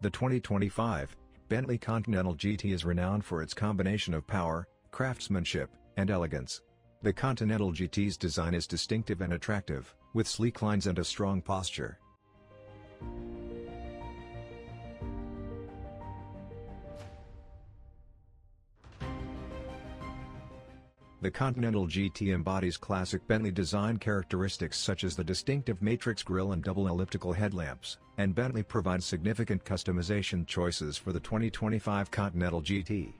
The 2025 Bentley Continental GT is renowned for its combination of power, craftsmanship, and elegance. The Continental GT's design is distinctive and attractive, with sleek lines and a strong posture. The Continental GT embodies classic Bentley design characteristics such as the distinctive matrix grille and double elliptical headlamps, and Bentley provides significant customization choices for the 2025 Continental GT.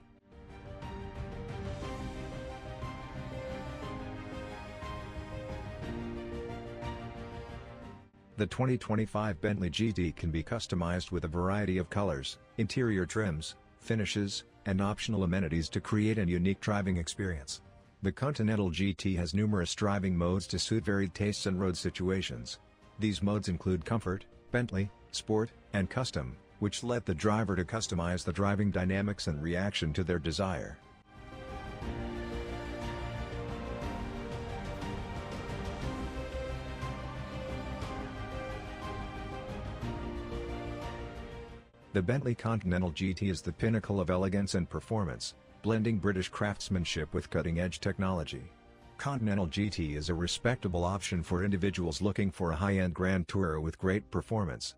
The 2025 Bentley GT can be customized with a variety of colors, interior trims, finishes, and optional amenities to create a unique driving experience. The Continental GT has numerous driving modes to suit varied tastes and road situations. These modes include Comfort, Bentley, Sport, and Custom, which let the driver to customize the driving dynamics and reaction to their desire. The Bentley Continental GT is the pinnacle of elegance and performance, blending British craftsmanship with cutting-edge technology. Continental GT is a respectable option for individuals looking for a high-end grand tourer with great performance.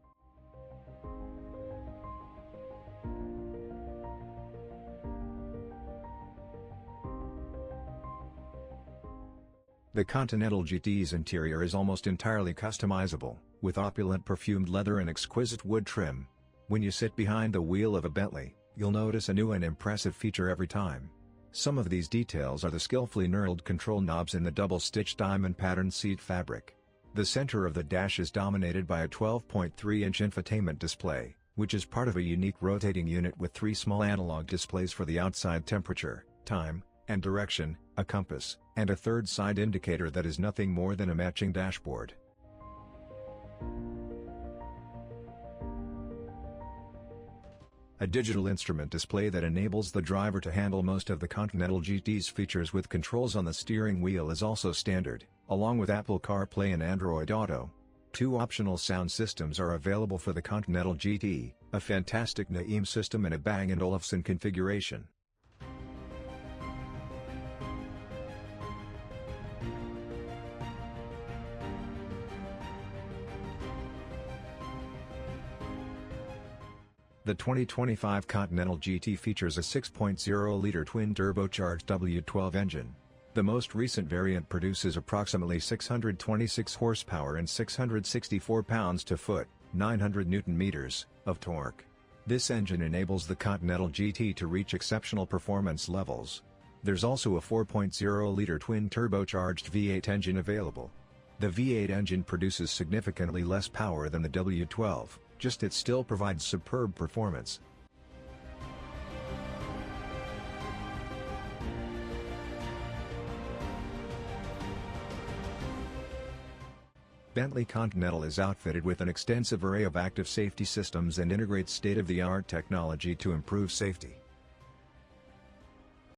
The Continental GT's interior is almost entirely customizable, with opulent perfumed leather and exquisite wood trim. When you sit behind the wheel of a Bentley, you'll notice a new and impressive feature every time. Some of these details are the skillfully knurled control knobs in the double-stitched diamond patterned seat fabric. The center of the dash is dominated by a 12.3-inch infotainment display, which is part of a unique rotating unit with 3 small analog displays for the outside temperature, time, and direction, a compass, and a third side indicator that is nothing more than a matching dashboard. A digital instrument display that enables the driver to handle most of the Continental GT's features with controls on the steering wheel is also standard, along with Apple CarPlay and Android Auto. 2 optional sound systems are available for the Continental GT, a fantastic Naim system and a Bang & Olufsen configuration. The 2025 Continental GT features a 6.0-liter twin-turbocharged W12 engine. The most recent variant produces approximately 626 horsepower and 664 pounds-to-foot, 900 Newton-meters, of torque. This engine enables the Continental GT to reach exceptional performance levels. There's also a 4.0-liter twin-turbocharged V8 engine available. The V8 engine produces significantly less power than the W12. It still provides superb performance. Bentley Continental is outfitted with an extensive array of active safety systems and integrates state-of-the-art technology to improve safety.